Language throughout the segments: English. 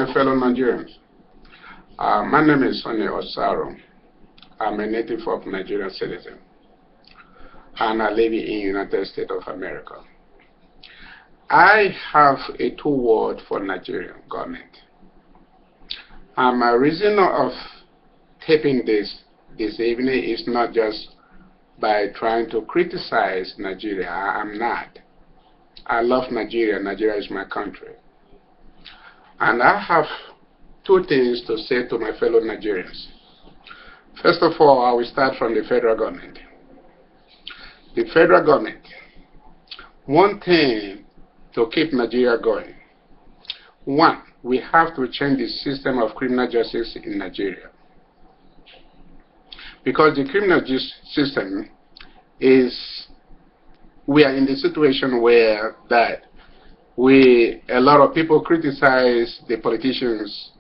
my fellow Nigerians. My name is Sonny Osaro. I'm a native of Nigerian citizen, and I live in the United States of America. I have a two-word for Nigerian government. And my reason of taping this evening is not just by trying to criticize Nigeria. I'm not. I love Nigeria. Nigeria is my country. And I have two things to say to my fellow Nigerians. First of all, I will start from the federal government. The federal government, one thing to keep Nigeria going. One, we have to change the system of criminal justice in Nigeria. Because the criminal justice system is, we are in the situation where a lot of people criticize the politicians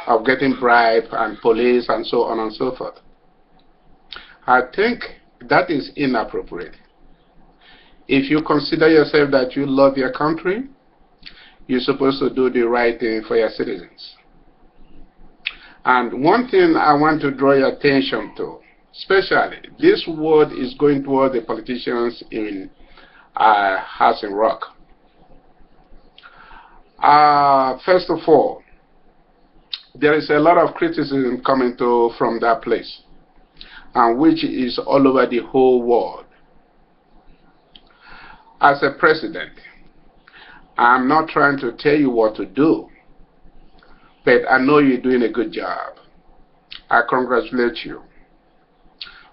of getting bribed and police and so on and so forth. I think that is inappropriate. If you consider yourself that you love your country, you're supposed to do the right thing for your citizens. And one thing I want to draw your attention to, especially, this word is going toward the politicians in Housing Rock. First of all, there is a lot of criticism coming from that place, and which is all over the whole world. As a president, I'm not trying to tell you what to do, but I know you're doing a good job. I congratulate you.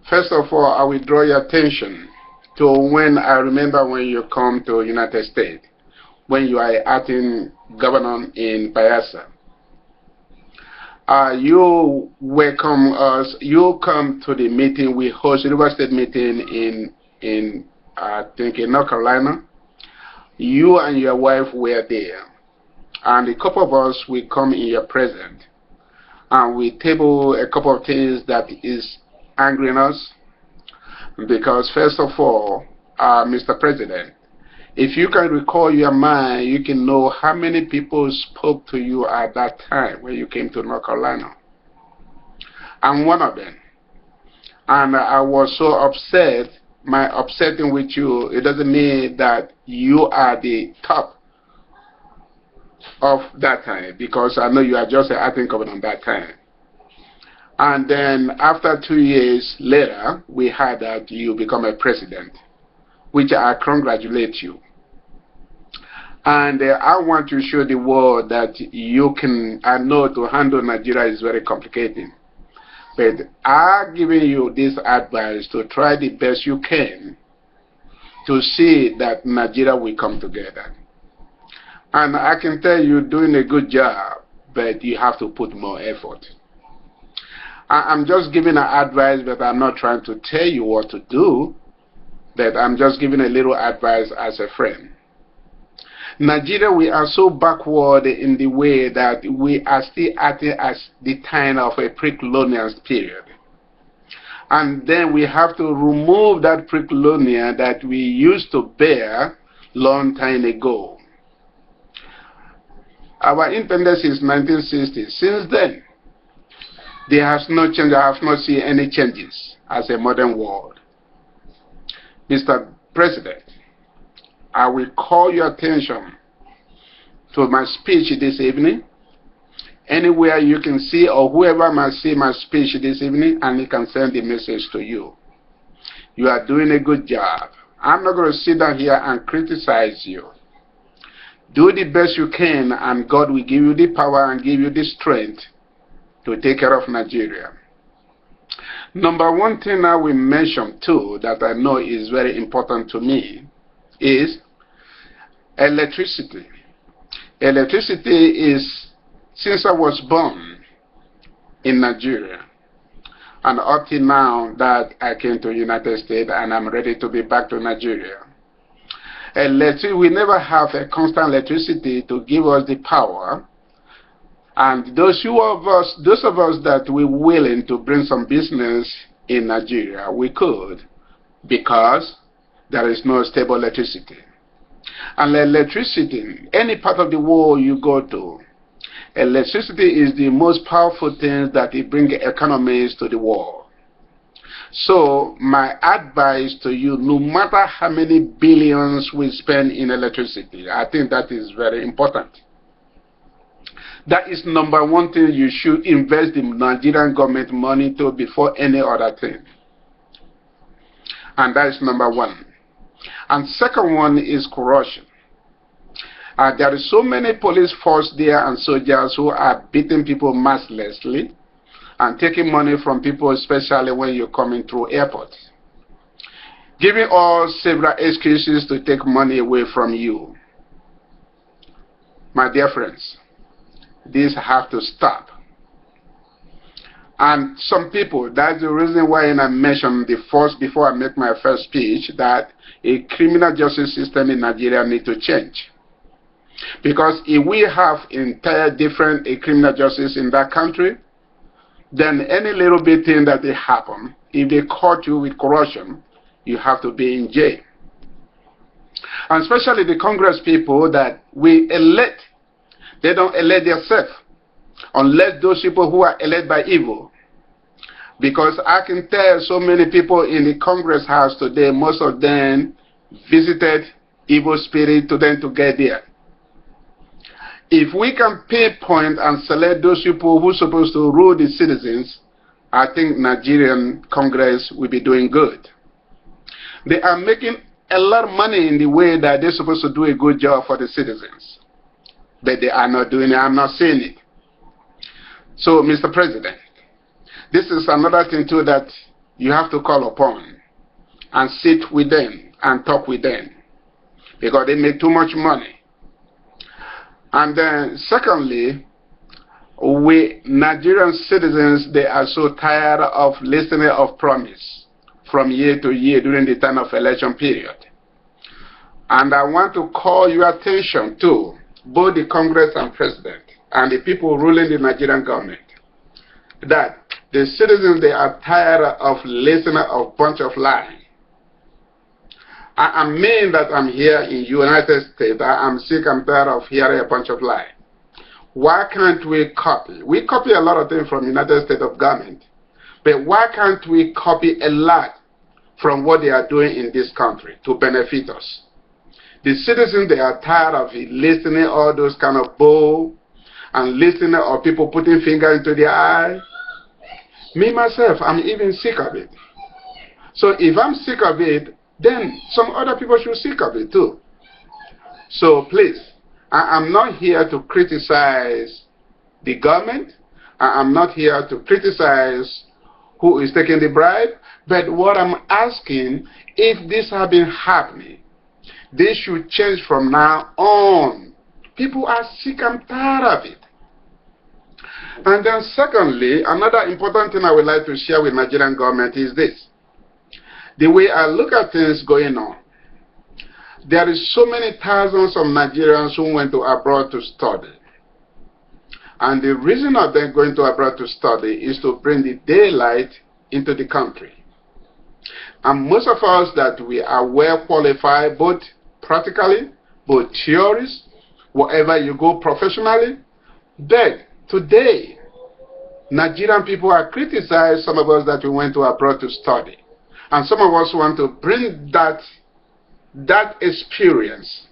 First of all, I will draw your attention to when I remember when you come to the United States, when you are acting governor in Bayelsa. You welcome us. You come to the meeting. We host a River State meeting in I think in North Carolina. You and your wife were there, and a couple of us will come in your presence, and we table a couple of things that is angering us. Because first of all, Mr. President, if you can recall your mind, you can know how many people spoke to you at that time when you came to North Carolina. I'm one of them. And I was so upset. My upsetting with you, it doesn't mean that you are the top of that time, because I know you are just an acting governor at that time. And then after 2 years later, we heard that you become a president, which I congratulate you. And I want to show the world that you can, I know to handle Nigeria is very complicated. But I'm giving you this advice to try the best you can to see that Nigeria will come together. And I can tell you're doing a good job, but you have to put more effort. I'm just giving an advice, but I'm not trying to tell you what to do, but I'm just giving a little advice as a friend. Nigeria, we are so backward in the way that we are still acting as the time of a pre-colonial period. And then we have to remove that pre-colonial that we used to bear long time ago. Our independence is 1960. Since then, there has no change. I have not seen any changes as a modern world. Mr. President, I will call your attention to my speech this evening. Anywhere you can see, or whoever might see my speech this evening, and he can send the message to you. You are doing a good job. I'm not going to sit down here and criticize you. Do the best you can, and God will give you the power and give you the strength to take care of Nigeria. Number one thing I will mention too that I know is very important to me is electricity. Electricity is, since I was born in Nigeria, and up till now that I came to the United States and I'm ready to be back to Nigeria, we never have a constant electricity to give us the power. And those of us that we're willing to bring some business in Nigeria, we could, because there is no stable electricity. And electricity, any part of the world you go to, Electricity is the most powerful thing that it brings economies to the world. So my advice to you, no matter how many billions we spend in electricity, I think that is very important. That is number one thing you should invest the Nigerian government money to before any other thing. And that is number one. And second one is corruption. There is so many police force there and soldiers who are beating people mercilessly and taking money from people, especially when you're coming through airports. Giving all several excuses to take money away from you. My dear friends, this have to stop. And some people, that's the reason why I mentioned the first, before I make my first speech, that a criminal justice system in Nigeria needs to change. Because if we have entire different criminal justice in that country, then any little bit thing that they happen, if they caught you with corruption, you have to be in jail. And especially the Congress people that we elect, they don't elect themselves, unless those people who are elected by evil. Because I can tell so many people in the Congress house today, most of them visited evil spirit to them to get there. If we can pinpoint and select those people who are supposed to rule the citizens, I think Nigerian Congress will be doing good. They are making a lot of money in the way that they're supposed to do a good job for the citizens. But they are not doing it. I'm not saying it. So, Mr. President, this is another thing too that you have to call upon and sit with them and talk with them because they make too much money. And then secondly, we Nigerian citizens, they are so tired of listening of promise from year to year during the time of election period. And I want to call your attention to both the Congress and President and the people ruling the Nigerian government that the citizens, they are tired of listening of a bunch of lies. I mean that I'm here in United States. I'm sick and tired of hearing a bunch of lies. Why can't we copy? We copy a lot of things from United States of government. But why can't we copy a lot from what they are doing in this country to benefit us? The citizens, they are tired of listening all those kind of bull and listening of people putting finger into their eye. Me, myself, I'm even sick of it. So if I'm sick of it, then some other people should sick of it too. So please, I'm not here to criticize the government. I'm not here to criticize who is taking the bribe. But what I'm asking, if this has been happening, they should change from now on. People are sick and tired of it. And then secondly, another important thing I would like to share with Nigerian government is this. The way I look at things going on, there is so many thousands of Nigerians who went to abroad to study. And the reason of them going to abroad to study is to bring the daylight into the country. And most of us that we are well qualified, both practically, both theories, wherever you go professionally, but today, Nigerian people are criticized, some of us that we went to abroad to study. And some of us want to bring that experience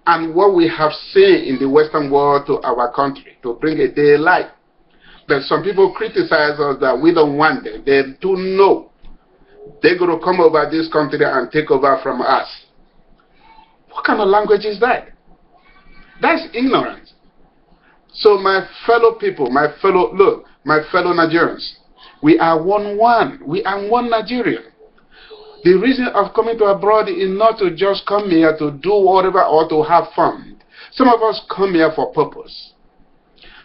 and what we have seen in the Western world to our country, to bring a daylight. But some people criticize us that we don't want them. They do know they're going to come over this country and take over from us. What kind of language is that? That's ignorance. So my fellow people, my fellow Nigerians, we are one. We are one Nigerian. The reason of coming to abroad is not to just come here to do whatever or to have fun. Some of us come here for purpose.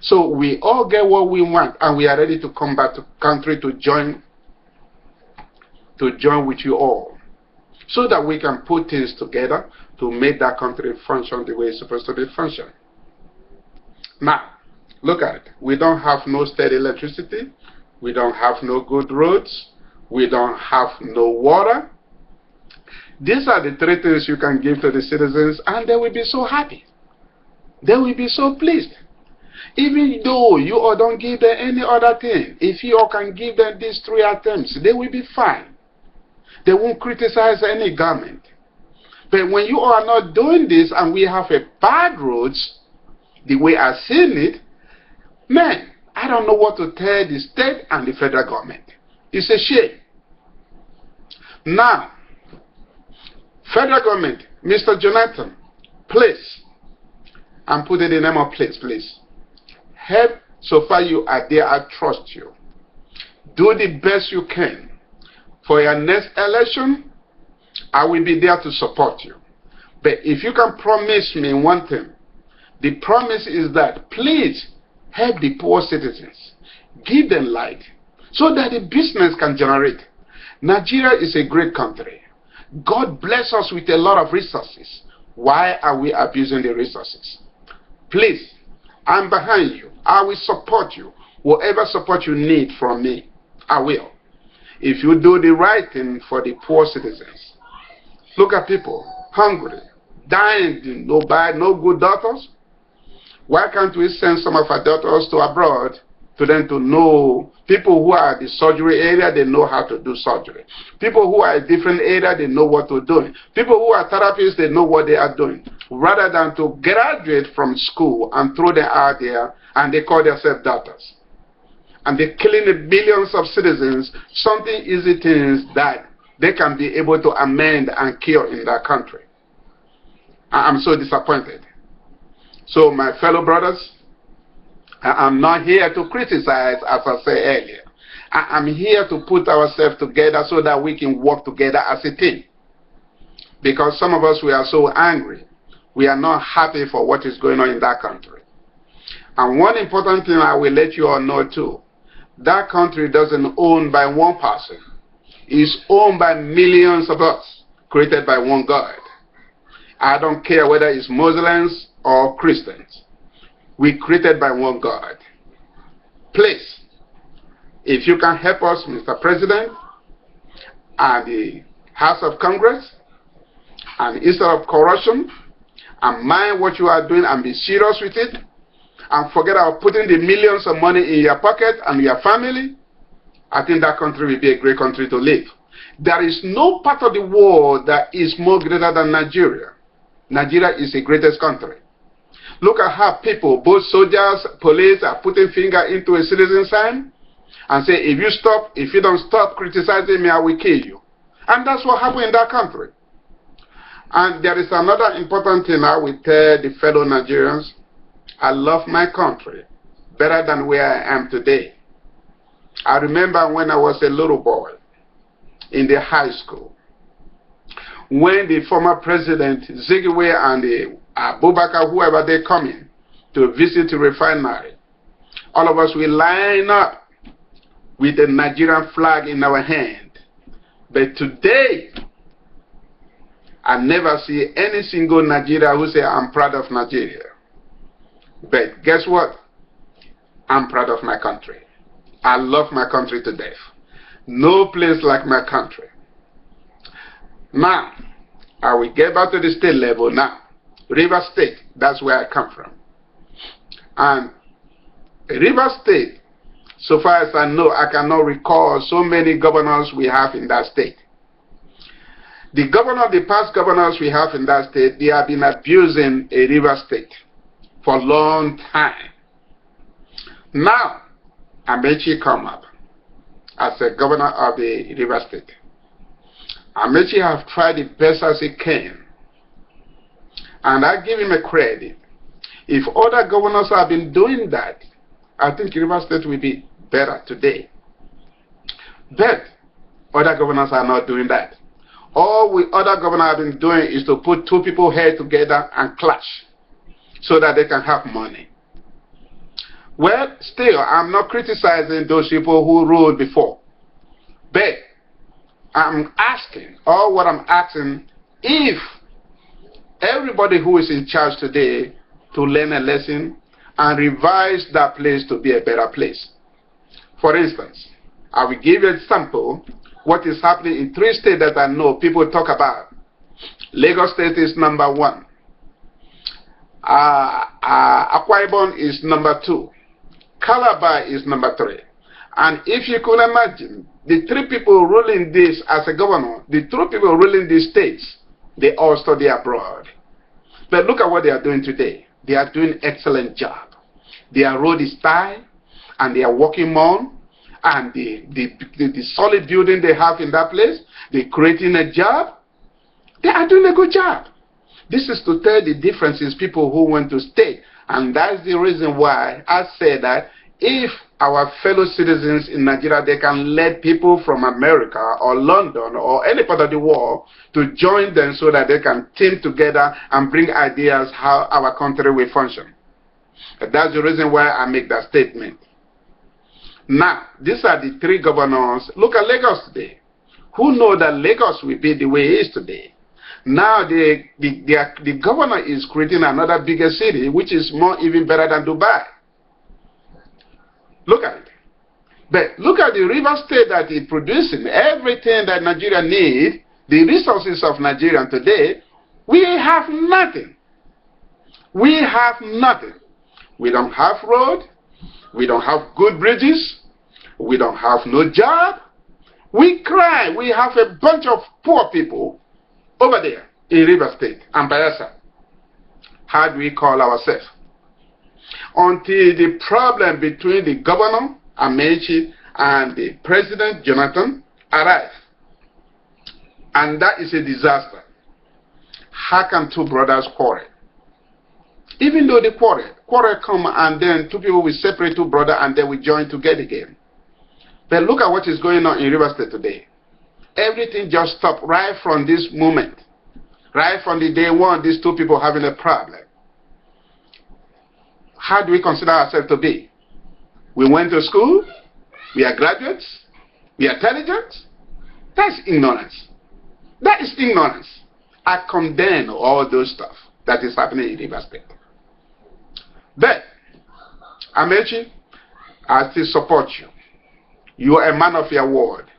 So we all get what we want and we are ready to come back to country to join with you all. So that we can put things together to make that country function the way it's supposed to be function. Now, look at it. We don't have no steady electricity. We don't have no good roads. We don't have no water. These are the three things you can give to the citizens and they will be so happy. They will be so pleased. Even though you all don't give them any other thing, if you all can give them these 3 attempts, they will be fine. They won't criticize any government. But when you are not doing this and we have a bad roads, the way I seen it, man, I don't know what to tell the state and the federal government. It's a shame. Now, federal government, Mr. Jonathan, please, I'm putting the name of please, help so far you are there, I trust you. Do the best you can. For your next election, I will be there to support you. But if you can promise me one thing, the promise is that please help the poor citizens. Give them light so that the business can generate. Nigeria is a great country. God bless us with a lot of resources. Why are we abusing the resources? Please, I'm behind you. I will support you. Whatever support you need from me, I will. If you do the right thing for the poor citizens. Look at people, hungry, dying, no bad, no good doctors. Why can't we send some of our daughters to abroad to them to know, people who are at the surgery area, they know how to do surgery. People who are at different area, they know what to do. People who are therapists, they know what they are doing. Rather than to graduate from school and throw them out there and they call themselves doctors. And they're killing the billions of citizens, something easy things that they can be able to amend and cure in that country. I'm so disappointed. So my fellow brothers, I'm not here to criticize, as I said earlier. I'm here to put ourselves together so that we can work together as a team. Because some of us, we are so angry. We are not happy for what is going on in that country. And one important thing I will let you all know too, that country doesn't own by one person. It's owned by millions of us, created by one God. I don't care whether it's Muslims or Christians. We created by one God. Please, if you can help us, Mr. President, and the House of Congress, and instead of corruption, and mind what you are doing and be serious with it, and forget about putting the millions of money in your pocket and your family, I think that country will be a great country to live. There is no part of the world that is more greater than Nigeria. Nigeria is the greatest country. Look at how people, both soldiers, police, are putting finger into a citizen's hand and say, if you don't stop criticizing me, I will kill you. And that's what happened in that country. And there is another important thing I will tell the fellow Nigerians. I love my country better than where I am today. I remember when I was a little boy in the high school, when the former president Zigiwe and the Abubakar, whoever they come in to visit the refinery, all of us will line up with the Nigerian flag in our hand. But today, I never see any single Nigerian who say, I'm proud of Nigeria. But guess what? I'm proud of my country. I love my country to death. No place like my country. Now, I will get back to the state level now. River State, that's where I come from. And River State, so far as I know, I cannot recall so many governors we have in that state. The past governors we have in that state, they have been abusing a River State for a long time. Now, Amechi come up as a governor of the River State. Amechi have tried the best as he can. And I give him a credit. If other governors have been doing that, I think River State will be better today. But other governors are not doing that. All other governors have been doing is to put two people head together and clash so that they can have money. Well, still, I'm not criticizing those people who ruled before. But I'm asking, or what I'm asking, if everybody who is in charge today to learn a lesson and revise that place to be a better place. For instance, I will give you an example what is happening in 3 states that I know people talk about. Lagos State is #1. Akwa Ibom is number 2. Calabar is number 3. And if you could imagine, the 3 people ruling this as a governor, the 3 people ruling these states, they all study abroad. But look at what they are doing today. They are doing excellent job. Their road is tight, and they are working on, and the solid building they have in that place, they're creating a job. They are doing a good job. This is to tell the differences people who want to stay. And that's the reason why I say that if our fellow citizens in Nigeria, they can let people from America or London or any part of the world to join them so that they can team together and bring ideas how our country will function. That's the reason why I make that statement. Now, these are the 3 governors. Look at Lagos today. Who know that Lagos will be the way it is today? Now the governor is creating another bigger city, which is more even better than Dubai. Look at it. But look at the river state that is producing everything that Nigeria needs, the resources of Nigeria today. We have nothing. We have nothing. We don't have road. We don't have good bridges. We don't have no job. We cry. We have a bunch of poor people over there in River State and Bayelsa. How do we call ourselves? Until the problem between the governor, Amaechi, and the president, Jonathan, arrive. And that is a disaster. How can 2 brothers quarrel? Even though they quarrel come and then 2 people will separate 2 brothers and then we join together again. But look at what is going on in River State today. Everything just stopped right from this moment. Right from the day 1, these 2 people having a problem. How do we consider ourselves to be? We went to school. We are graduates. We are intelligent. That's ignorance. That is ignorance. I condemn all those stuff that is happening in River State. But, Amaechi, I still support you. You are a man of your word.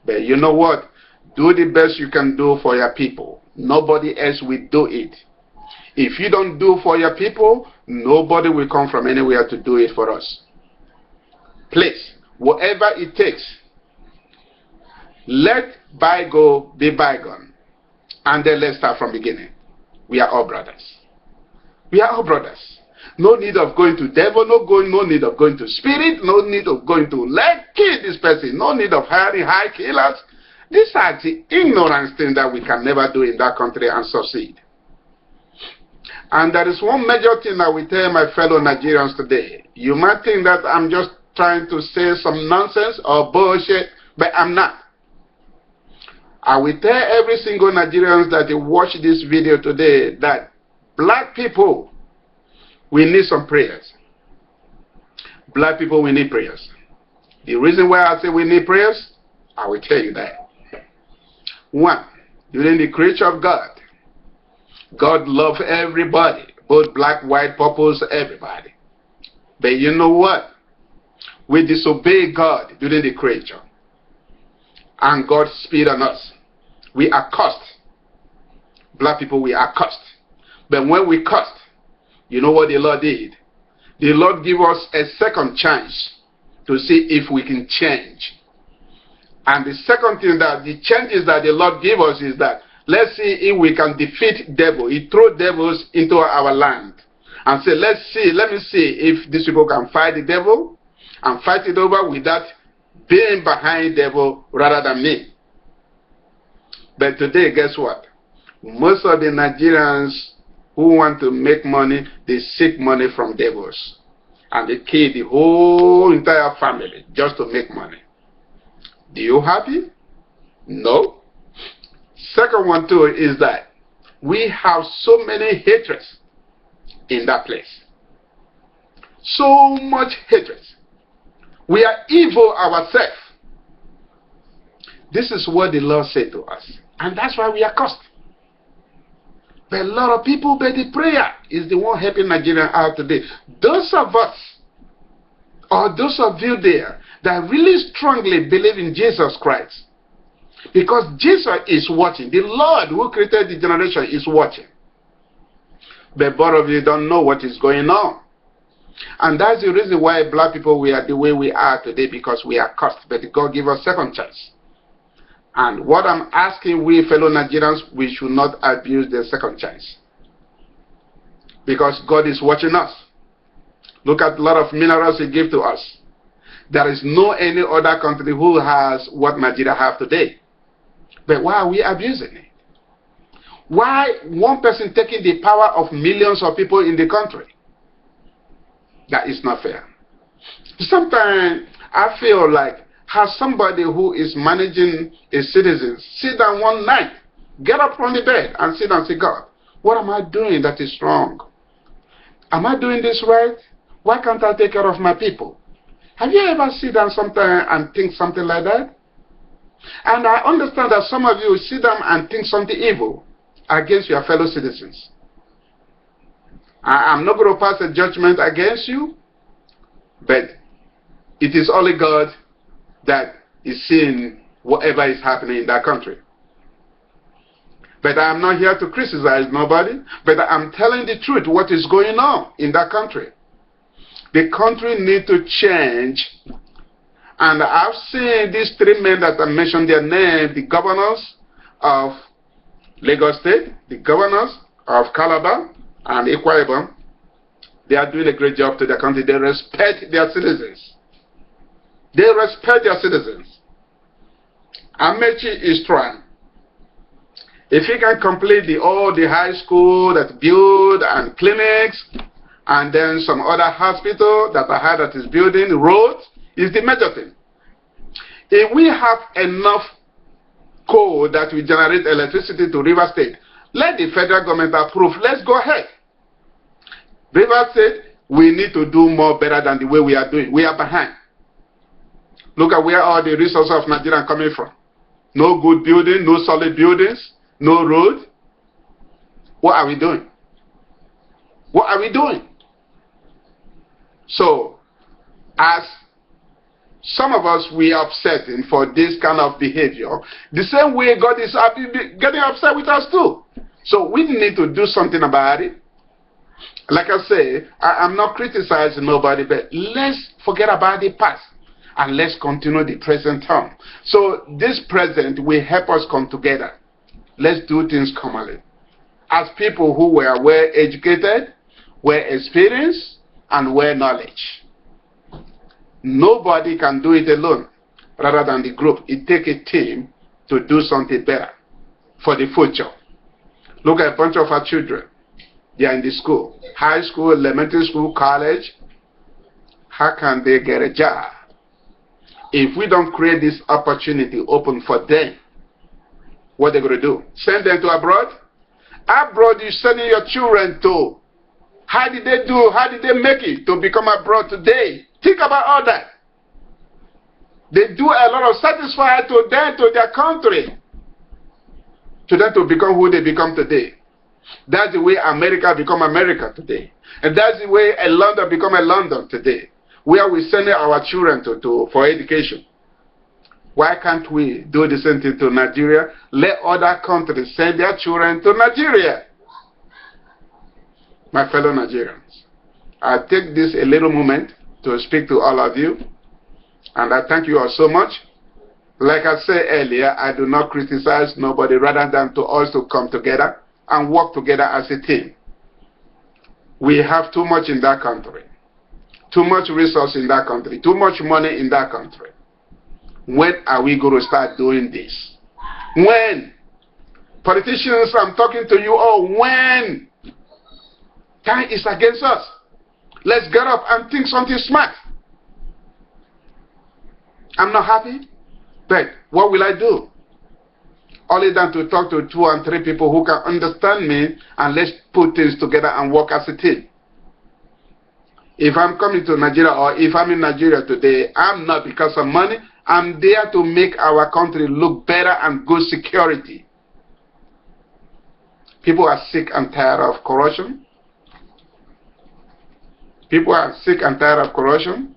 But you know what? Do the best you can do for your people. Nobody else will do it. If you don't do for your people, nobody will come from anywhere to do it for us. Please, whatever it takes, let bygone be bygone. And then let's start from beginning. We are all brothers. We are all brothers. No need of going to devil, no need of going to spirit, no need of going to let kill this person, no need of hiring high killers. These are the ignorance things that we can never do in that country and succeed. And there is one major thing that we tell my fellow Nigerians today. You might think that I'm just trying to say some nonsense or bullshit, but I'm not. I will tell every single Nigerian that watch this video today that black people, we need some prayers. Black people, we need prayers. The reason why I say we need prayers, I will tell you that. 1, during the creation of God, God loved everybody, both black, white, purples, everybody. But you know what? We disobey God during the creation. And God spit on us. We are cursed. Black people, we are cursed. But when we cursed, you know what the Lord did? The Lord gave us a second chance to see if we can change. And the second thing that the changes that the Lord gave us is that let's see if we can defeat devil. He threw devils into our land. And say, let me see if these people can fight the devil and fight it over without being behind devil rather than me. But today, guess what? Most of the Nigerians who want to make money, they seek money from devils. And they kill the whole entire family just to make money. Do you happy? No. Second one too is that we have so many hatreds in that place. So much hatred. We are evil ourselves. This is what the Lord said to us. And that's why we are cursed. But a lot of people, but the prayer is the one helping Nigeria out today. Those of us, or those of you there, that really strongly believe in Jesus Christ. Because Jesus is watching. The Lord who created the generation is watching. but both of you don't know what is going on. And that's the reason why black people, we are the way we are today, because we are cursed. But God give us second chance. And what I'm asking we fellow Nigerians, we should not abuse the second chance. Because God is watching us. Look at a lot of minerals He gave to us. There is no any other country who has what Nigeria have today. But why are we abusing it? Why one person taking the power of millions of people in the country? That is not fair. Sometimes I feel like, has somebody who is managing a citizen sit down one night, get up from the bed and sit down and say, God, what am I doing that is wrong? Am I doing this right? Why can't I take care of my people? Have you ever sit down sometime and think something like that? And I understand that some of you sit down and think something evil against your fellow citizens. I'm not going to pass a judgment against you, but it is only God that is seeing whatever is happening in that country. But I'm not here to criticize nobody, but I'm telling the truth, what is going on in that country. The country needs to change. And I've seen these three men that I mentioned their name, the governors of Lagos State, the governors of Calabar and Akwa Ibom. They are doing a great job to their country. They respect their citizens. They respect their citizens. Amechi is trying. If he can complete all the high school that build and clinics, and then some other hospital that I heard that is building roads, is the major thing. If we have enough coal that will generate electricity to River State, let the federal government approve. Let's go ahead. River State, we need to do more better than the way we are doing. We are behind. Look at where all the resources of Nigeria are coming from. No good building, no solid buildings, no road. What are we doing? What are we doing? So, as some of us, we are upsetting for this kind of behavior, the same way God is getting upset with us too. So we need to do something about it. Like I say, I'm not criticizing nobody, but let's forget about the past and let's continue the present time. So this present will help us come together. Let's do things commonly. As people who were well educated, well experienced, and well knowledge. Nobody can do it alone rather than the group. It takes a team to do something better for the future. Look at a bunch of our children. They are in the school, high school, elementary school, college. How can they get a job? If we don't create this opportunity open for them, what are they going to do? Send them to abroad? Abroad, you're sending your children to. How did they do? How did they make it to become abroad today? Think about all that. They do a lot of satisfying to them, to their country, to them to become who they become today. That's the way America become America today. And that's the way a London become a London today, where we send our children to for education. Why can't we do the same thing to Nigeria? Let other countries send their children to Nigeria. My fellow Nigerians, I take this a little moment to speak to all of you, and I thank you all so much. Like I said earlier, I do not criticize nobody rather than to also come together and work together as a team. We have too much in that country, too much resource in that country, too much money in that country. When are we going to start doing this? When? Politicians, I'm talking to you all, when? Time is against us. Let's get up and think something smart. I'm not happy, but what will I do? Only than to talk to 2 and 3 people who can understand me, and let's put things together and work as a team. If I'm coming to Nigeria, or if I'm in Nigeria today, I'm not because of money. I'm there to make our country look better and good security. People are sick and tired of corruption. People are sick and tired of corruption.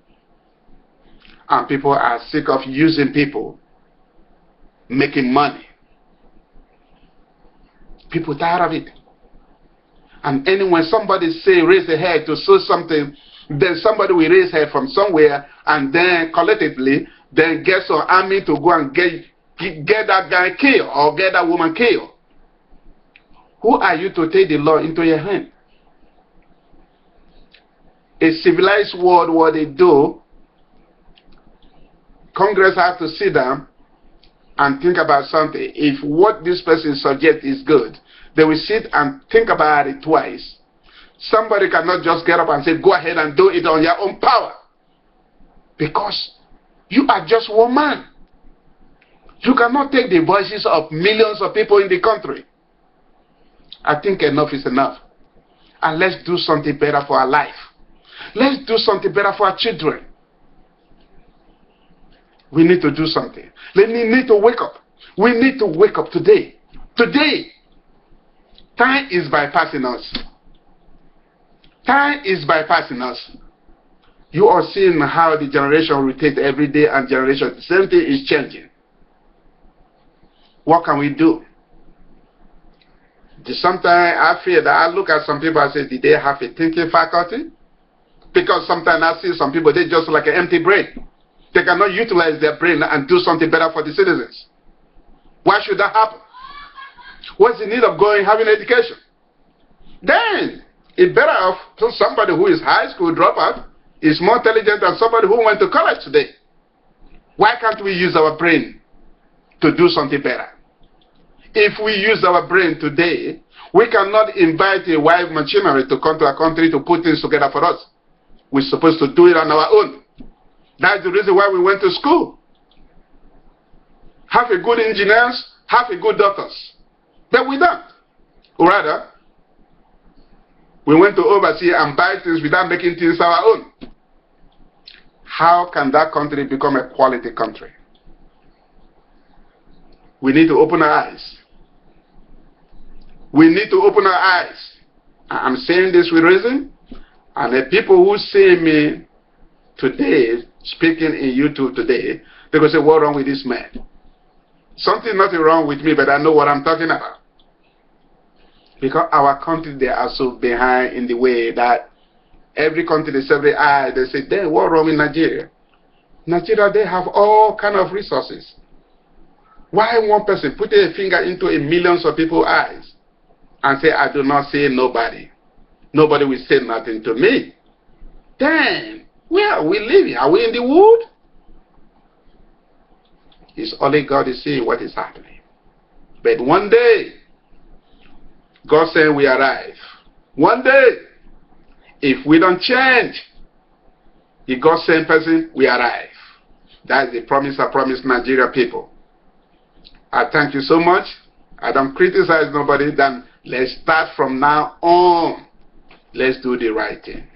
And people are sick of using people, making money. People tired of it. And anyway, somebody say raise a head to sow something, then somebody will raise head from somewhere, and then collectively, then get some army to go and get that guy killed or get that woman killed. Who are you to take the law into your hand? A civilized world, what they do, Congress have to sit down and think about something. If what this person suggests is good, they will sit and think about it twice. Somebody cannot just get up and say, go ahead and do it on your own power. Because you are just one man. You cannot take the voices of millions of people in the country. I think enough is enough. And let's do something better for our life. Let's do something better for our children. We need to do something. We need to wake up. We need to wake up today. Today. Time is bypassing us. Time is bypassing us. You are seeing how the generation rotates every day, and generation, the same thing is changing. What can we do? Sometimes I feel that I look at some people and say, did they have a thinking faculty? Because sometimes I see some people, they just like an empty brain. They cannot utilize their brain and do something better for the citizens. Why should that happen? What's the need of going having education? Then it's better off to somebody who is high school dropout, is more intelligent than somebody who went to college today. Why can't we use our brain to do something better? If we use our brain today, we cannot invite a wild machinery to come to our country to put things together for us. We're supposed to do it on our own. That's the reason why we went to school. Have a good engineers, have a good doctors. But we don't. Or rather, we went to overseas and buy things without making things our own. How can that country become a quality country? We need to open our eyes. We need to open our eyes. I'm saying this with reason. And the people who see me today, speaking in YouTube today, they will say, what's wrong with this man? Something nothing wrong with me, but I know what I'm talking about. Because our country, they are so behind in the way that every country, they say, they say, then what's wrong with Nigeria? Nigeria, they have all kind of resources. Why one person put a finger into a millions of people's eyes and say, I do not see nobody. Nobody will say nothing to me. Then, where are we living? Are we in the wood? It's only God is seeing what is happening. But one day, God said we arrive. One day, if we don't change, the God-sent person, we arrive. That's the promise I promised Nigeria people. I thank you so much. I don't criticize nobody. Then let's start from now on. Let's do the right thing.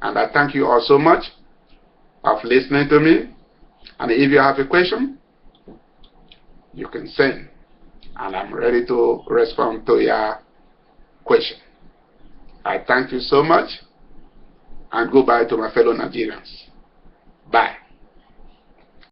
And I thank you all so much for listening to me. And if you have a question, you can send. And I'm ready to respond to your question. I thank you so much. And goodbye to my fellow Nigerians. Bye.